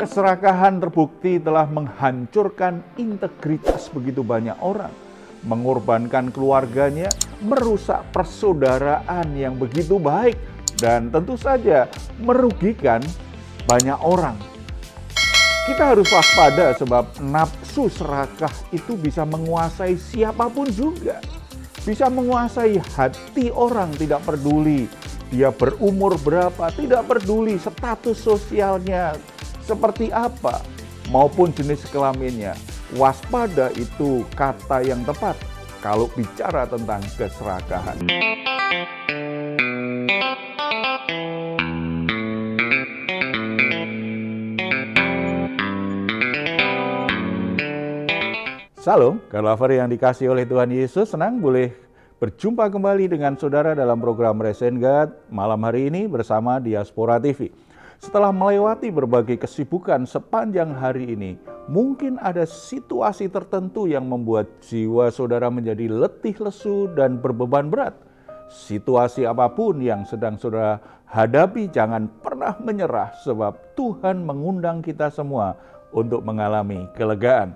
Keserakahan terbukti telah menghancurkan integritas begitu banyak orang, mengorbankan keluarganya, merusak persaudaraan yang begitu baik, dan tentu saja merugikan banyak orang. Kita harus waspada sebab nafsu serakah itu bisa menguasai siapapun juga. Bisa menguasai hati orang, tidak peduli dia berumur berapa, tidak peduli status sosialnya seperti apa, maupun jenis kelaminnya. Waspada itu kata yang tepat kalau bicara tentang keserakahan. Salam, God lover yang dikasihi oleh Tuhan Yesus, senang boleh berjumpa kembali dengan saudara dalam program Resen God malam hari ini bersama Diaspora TV. Setelah melewati berbagai kesibukan sepanjang hari ini, mungkin ada situasi tertentu yang membuat jiwa saudara menjadi letih lesu dan berbeban berat. Situasi apapun yang sedang saudara hadapi, jangan pernah menyerah sebab Tuhan mengundang kita semua untuk mengalami kelegaan.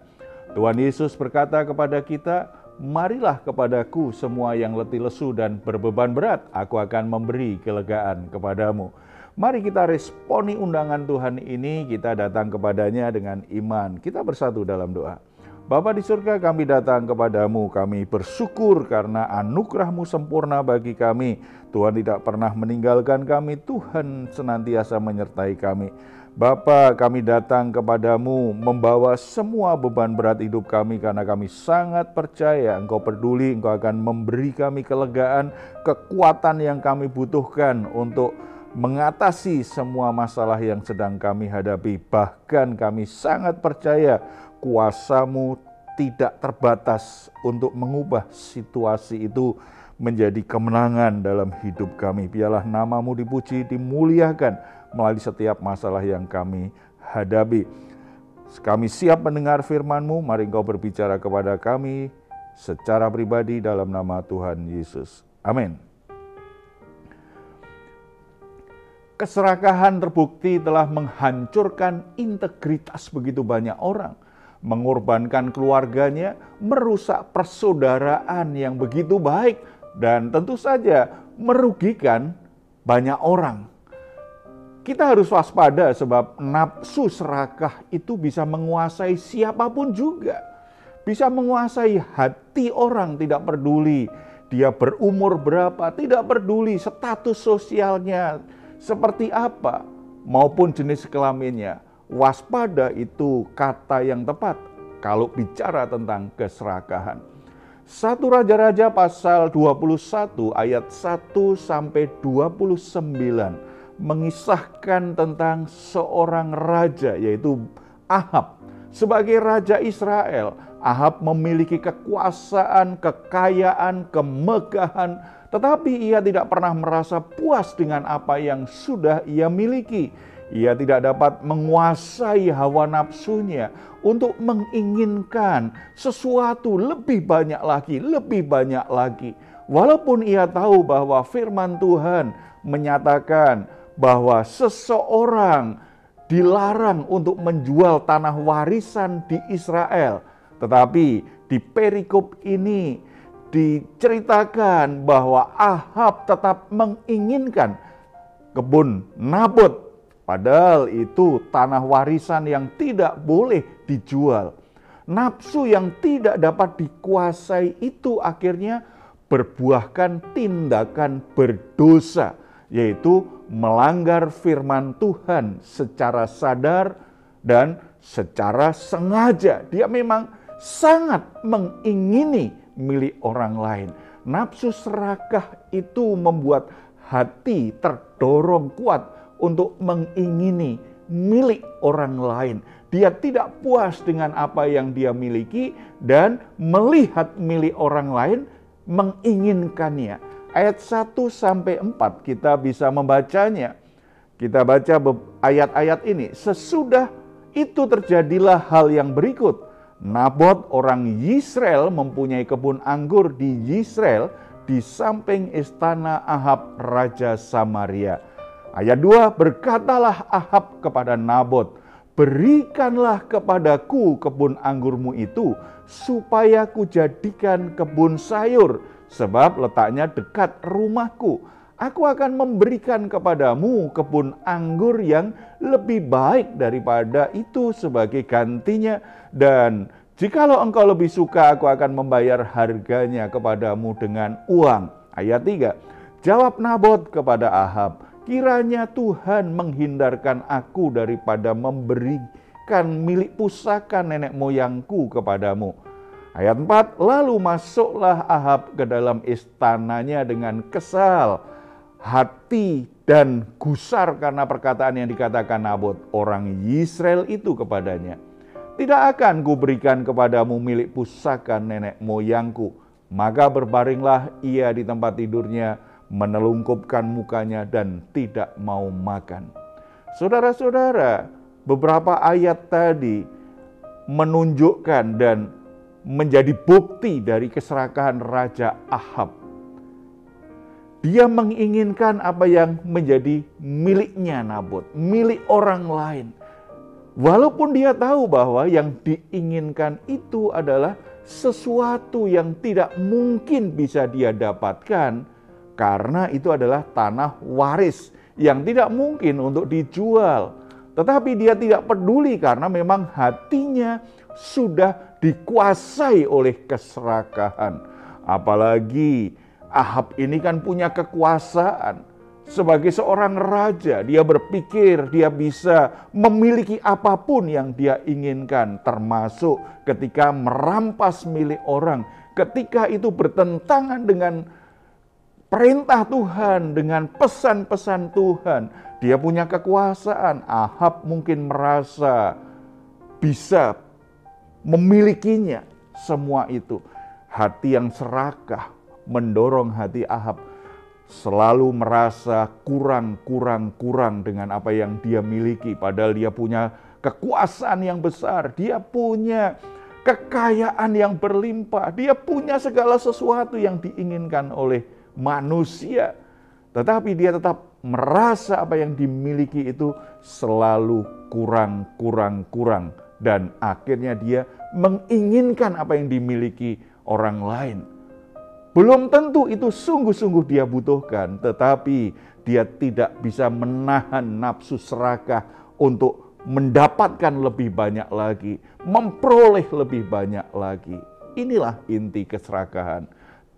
Tuhan Yesus berkata kepada kita, "Marilah kepadaku semua yang letih lesu dan berbeban berat, aku akan memberi kelegaan kepadamu." Mari kita responi undangan Tuhan ini, kita datang kepadanya dengan iman. Kita bersatu dalam doa. Bapa di surga, kami datang kepadamu, kami bersyukur karena anugerah-Mu sempurna bagi kami. Tuhan tidak pernah meninggalkan kami, Tuhan senantiasa menyertai kami. Bapa, kami datang kepadamu membawa semua beban berat hidup kami karena kami sangat percaya Engkau peduli, Engkau akan memberi kami kelegaan, kekuatan yang kami butuhkan untuk mengatasi semua masalah yang sedang kami hadapi. Bahkan kami sangat percaya kuasa-Mu tidak terbatas untuk mengubah situasi itu menjadi kemenangan dalam hidup kami. Biarlah nama-Mu dipuji, dimuliakan melalui setiap masalah yang kami hadapi. Kami siap mendengar firman-Mu, mari Engkau berbicara kepada kami secara pribadi dalam nama Tuhan Yesus. Amin. Keserakahan terbukti telah menghancurkan integritas begitu banyak orang, mengorbankan keluarganya, merusak persaudaraan yang begitu baik, dan tentu saja merugikan banyak orang. Kita harus waspada sebab nafsu serakah itu bisa menguasai siapapun juga. Bisa menguasai hati orang, tidak peduli dia berumur berapa, tidak peduli status sosialnya seperti apa, maupun jenis kelaminnya. Waspada itu kata yang tepat kalau bicara tentang keserakahan. 1 Raja-Raja pasal 21 ayat 1 sampai 29 mengisahkan tentang seorang raja, yaitu Ahab. Sebagai raja Israel, Ahab memiliki kekuasaan, kekayaan, kemegahan, tetapi ia tidak pernah merasa puas dengan apa yang sudah ia miliki. Ia tidak dapat menguasai hawa nafsunya untuk menginginkan sesuatu lebih banyak lagi, lebih banyak lagi. Walaupun ia tahu bahwa firman Tuhan menyatakan bahwa seseorang dilarang untuk menjual tanah warisan di Israel. Tetapi di perikop ini diceritakan bahwa Ahab tetap menginginkan kebun Nabot. Padahal itu tanah warisan yang tidak boleh dijual. Nafsu yang tidak dapat dikuasai itu akhirnya berbuahkan tindakan berdosa, yaitu melanggar firman Tuhan secara sadar dan secara sengaja. Dia memang sangat mengingini milik orang lain. Nafsu serakah itu membuat hati terdorong kuat untuk mengingini milik orang lain. Dia tidak puas dengan apa yang dia miliki dan melihat milik orang lain, menginginkannya. Ayat 1 sampai 4 kita bisa membacanya. Kita baca ayat-ayat ini. Sesudah itu terjadilah hal yang berikut. Nabot orang Yisrael mempunyai kebun anggur di Yisrael di samping istana Ahab raja Samaria. Ayat 2, berkatalah Ahab kepada Nabot, berikanlah kepadaku kebun anggurmu itu, supaya ku jadikan kebun sayur, sebab letaknya dekat rumahku. Aku akan memberikan kepadamu kebun anggur yang lebih baik daripada itu sebagai gantinya. Dan jikalau engkau lebih suka, aku akan membayar harganya kepadamu dengan uang. Ayat 3. Jawab Nabot kepada Ahab, kiranya Tuhan menghindarkan aku daripada memberikan milik pusaka nenek moyangku kepadamu. Ayat 4, lalu masuklah Ahab ke dalam istananya dengan kesal hati dan gusar karena perkataan yang dikatakan Nabot orang Yisrael itu kepadanya. Tidak akan kuberikan kepadamu milik pusaka nenek moyangku. Maka berbaringlah ia di tempat tidurnya, menelungkupkan mukanya dan tidak mau makan. Saudara-saudara, beberapa ayat tadi menunjukkan dan menjadi bukti dari keserakahan Raja Ahab. Dia menginginkan apa yang menjadi miliknya Nabot, milik orang lain. Walaupun dia tahu bahwa yang diinginkan itu adalah sesuatu yang tidak mungkin bisa dia dapatkan, karena itu adalah tanah waris yang tidak mungkin untuk dijual. Tetapi dia tidak peduli karena memang hatinya sudah dikuasai oleh keserakahan. Apalagi Ahab ini kan punya kekuasaan. Sebagai seorang raja, dia berpikir dia bisa memiliki apapun yang dia inginkan, termasuk ketika merampas milik orang. Ketika itu bertentangan dengan perintah Tuhan, dengan pesan-pesan Tuhan, dia punya kekuasaan. Ahab mungkin merasa bisa memilikinya semua itu. Hati yang serakah mendorong hati Ahab selalu merasa kurang dengan apa yang dia miliki. Padahal dia punya kekuasaan yang besar, dia punya kekayaan yang berlimpah, dia punya segala sesuatu yang diinginkan oleh manusia. Tetapi dia tetap merasa apa yang dimiliki itu selalu kurang. Dan akhirnya dia menginginkan apa yang dimiliki orang lain. Belum tentu itu sungguh-sungguh dia butuhkan, tetapi dia tidak bisa menahan nafsu serakah untuk mendapatkan lebih banyak lagi, memperoleh lebih banyak lagi. Inilah inti keserakahan.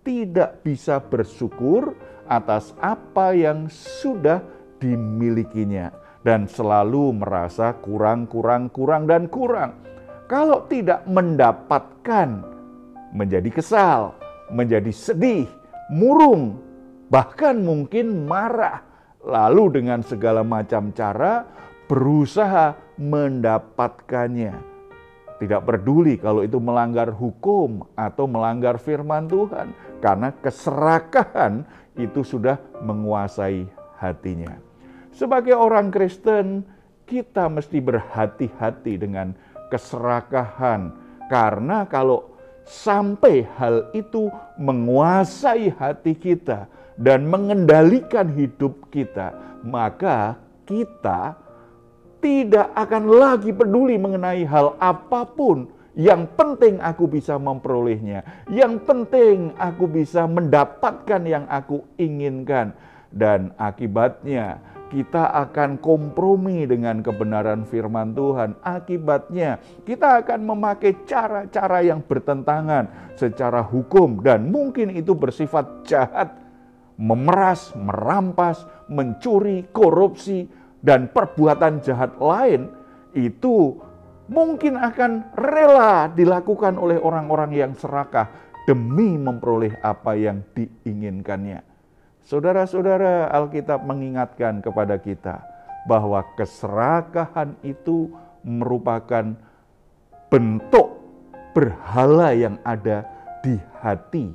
Tidak bisa bersyukur atas apa yang sudah dimilikinya dan selalu merasa kurang. Kalau tidak mendapatkan, menjadi kesal, menjadi sedih, murung, bahkan mungkin marah. Lalu dengan segala macam cara berusaha mendapatkannya. Tidak peduli kalau itu melanggar hukum atau melanggar firman Tuhan. Karena keserakahan itu sudah menguasai hatinya. Sebagai orang Kristen, kita mesti berhati-hati dengan keserakahan. Karena kalau sampai hal itu menguasai hati kita dan mengendalikan hidup kita, maka kita tidak akan lagi peduli mengenai hal apapun. Yang penting aku bisa memperolehnya. Yang penting aku bisa mendapatkan yang aku inginkan. Dan akibatnya kita akan kompromi dengan kebenaran firman Tuhan. Akibatnya kita akan memakai cara-cara yang bertentangan secara hukum. Dan mungkin itu bersifat jahat, memeras, merampas, mencuri, korupsi, dan perbuatan jahat lain. Itu mungkin akan rela dilakukan oleh orang-orang yang serakah demi memperoleh apa yang diinginkannya. Saudara-saudara, Alkitab mengingatkan kepada kita bahwa keserakahan itu merupakan bentuk berhala yang ada di hati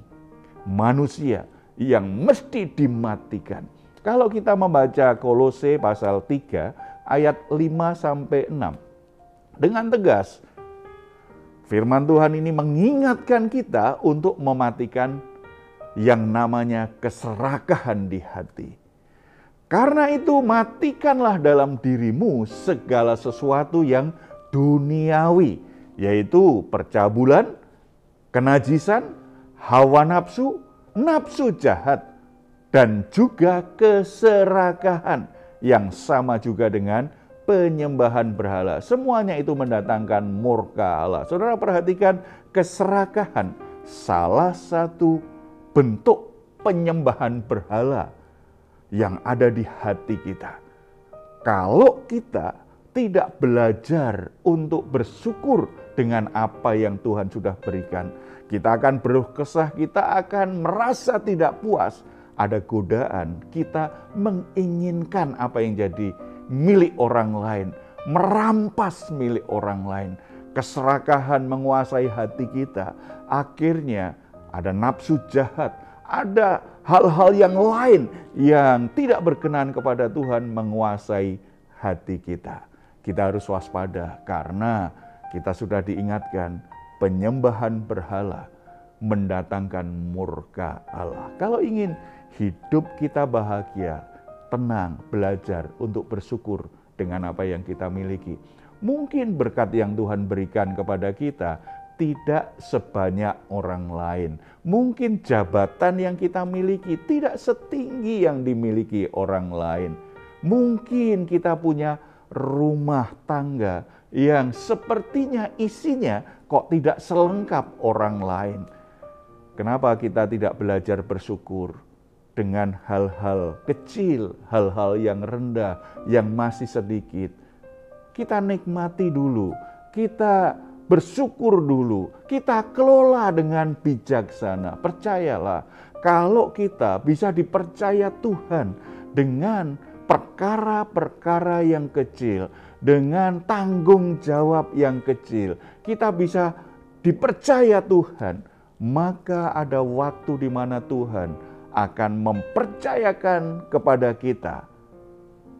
manusia yang mesti dimatikan. Kalau kita membaca Kolose pasal 3 ayat 5-6, dengan tegas firman Tuhan ini mengingatkan kita untuk mematikan yang namanya keserakahan di hati. Karena itu matikanlah dalam dirimu segala sesuatu yang duniawi, yaitu percabulan, kenajisan, hawa nafsu, nafsu jahat, dan juga keserakahan yang sama juga dengan penyembahan berhala. Semuanya itu mendatangkan murka Allah. Saudara perhatikan, keserakahan salah satu bentuk penyembahan berhala yang ada di hati kita. Kalau kita tidak belajar untuk bersyukur dengan apa yang Tuhan sudah berikan, kita akan berkeluh kesah, kita akan merasa tidak puas. Ada godaan, kita menginginkan apa yang jadi milik orang lain, merampas milik orang lain. Keserakahan menguasai hati kita. Akhirnya ada nafsu jahat, ada hal-hal yang lain yang tidak berkenan kepada Tuhan menguasai hati kita. Kita harus waspada karena kita sudah diingatkan penyembahan berhala mendatangkan murka Allah. Kalau ingin hidup kita bahagia, tenang, belajar untuk bersyukur dengan apa yang kita miliki. Mungkin berkat yang Tuhan berikan kepada kita tidak sebanyak orang lain. Mungkin jabatan yang kita miliki tidak setinggi yang dimiliki orang lain. Mungkin kita punya rumah tangga yang sepertinya isinya kok tidak selengkap orang lain. Kenapa kita tidak belajar bersyukur dengan hal-hal kecil, hal-hal yang rendah, yang masih sedikit? Kita nikmati dulu, kita bersyukur dulu, kita kelola dengan bijaksana. Percayalah, kalau kita bisa dipercaya Tuhan dengan perkara-perkara yang kecil, dengan tanggung jawab yang kecil, kita bisa dipercaya Tuhan, maka ada waktu di mana Tuhan akan mempercayakan kepada kita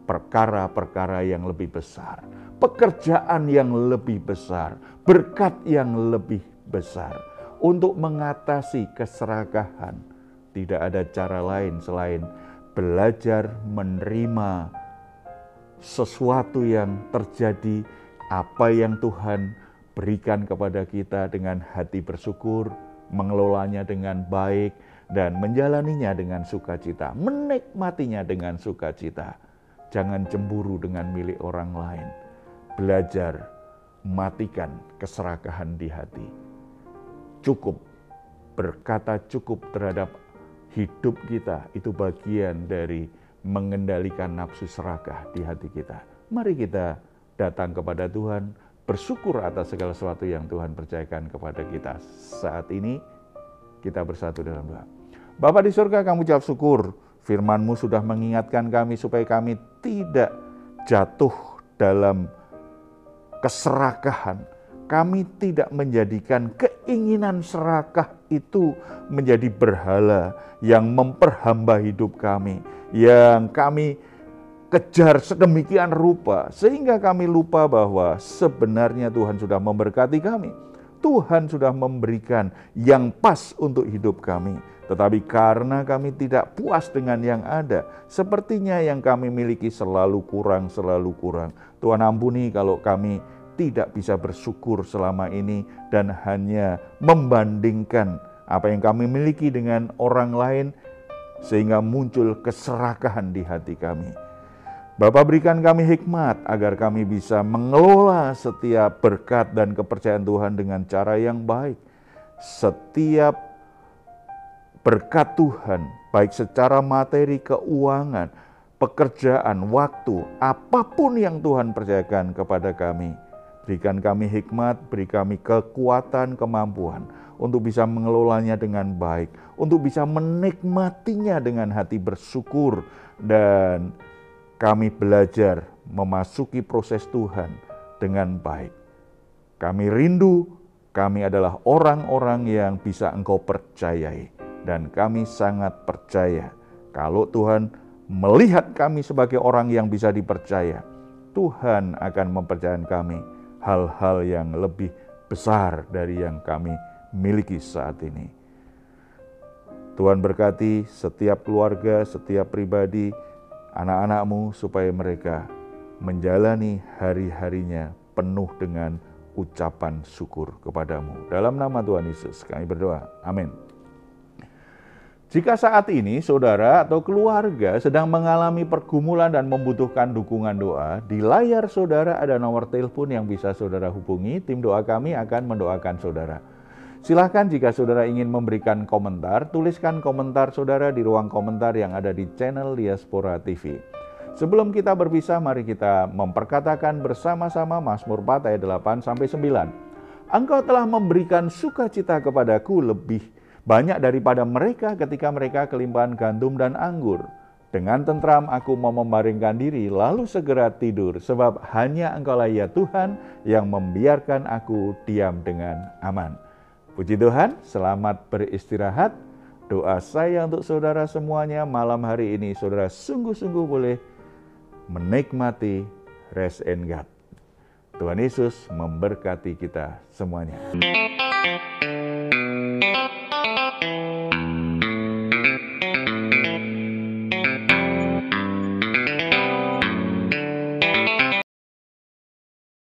perkara-perkara yang lebih besar, pekerjaan yang lebih besar, berkat yang lebih besar. Untuk mengatasi keserakahan, tidak ada cara lain selain belajar menerima sesuatu yang terjadi, apa yang Tuhan berikan kepada kita dengan hati bersyukur, mengelolanya dengan baik, dan menjalaninya dengan sukacita, menikmatinya dengan sukacita. Jangan cemburu dengan milik orang lain. Belajar matikan keserakahan di hati. Cukup, berkata cukup terhadap hidup kita, itu bagian dari mengendalikan nafsu serakah di hati kita. Mari kita datang kepada Tuhan, bersyukur atas segala sesuatu yang Tuhan percayakan kepada kita. Saat ini kita bersatu dalam doa. Bapa di surga, kami ucap syukur, firman-Mu sudah mengingatkan kami supaya kami tidak jatuh dalam keserakahan. Kami tidak menjadikan keinginan serakah itu menjadi berhala yang memperhamba hidup kami, yang kami kejar sedemikian rupa sehingga kami lupa bahwa sebenarnya Tuhan sudah memberkati kami. Tuhan sudah memberikan yang pas untuk hidup kami. Tetapi karena kami tidak puas dengan yang ada, sepertinya yang kami miliki selalu kurang. Tuhan ampuni kalau kami tidak bisa bersyukur selama ini dan hanya membandingkan apa yang kami miliki dengan orang lain sehingga muncul keserakahan di hati kami. Bapa, berikan kami hikmat agar kami bisa mengelola setiap berkat dan kepercayaan Tuhan dengan cara yang baik. Setiap berkat Tuhan, baik secara materi, keuangan, pekerjaan, waktu, apapun yang Tuhan percayakan kepada kami, berikan kami hikmat, beri kami kekuatan, kemampuan untuk bisa mengelolanya dengan baik, untuk bisa menikmatinya dengan hati bersyukur, dan kami belajar memasuki proses Tuhan dengan baik. Kami rindu, kami adalah orang-orang yang bisa Engkau percayai. Dan kami sangat percaya kalau Tuhan melihat kami sebagai orang yang bisa dipercaya, Tuhan akan mempercayakan kami hal-hal yang lebih besar dari yang kami miliki saat ini. Tuhan berkati setiap keluarga, setiap pribadi, anak-anakmu supaya mereka menjalani hari-harinya penuh dengan ucapan syukur kepadamu. Dalam nama Tuhan Yesus kami berdoa. Amin. Jika saat ini saudara atau keluarga sedang mengalami pergumulan dan membutuhkan dukungan doa, di layar saudara ada nomor telepon yang bisa saudara hubungi. Tim doa kami akan mendoakan saudara. Silahkan jika saudara ingin memberikan komentar, tuliskan komentar saudara di ruang komentar yang ada di channel Diaspora TV. Sebelum kita berpisah, mari kita memperkatakan bersama-sama Mazmur 4 ayat 8-9. Engkau telah memberikan sukacita kepadaku lebih banyak daripada mereka ketika mereka kelimpahan gandum dan anggur. Dengan tentram aku mau membaringkan diri, lalu segera tidur, sebab hanya Engkaulah ya Tuhan yang membiarkan aku diam dengan aman. Puji Tuhan, selamat beristirahat. Doa saya untuk saudara semuanya malam hari ini, saudara sungguh-sungguh boleh menikmati rest and God. Tuhan Yesus memberkati kita semuanya.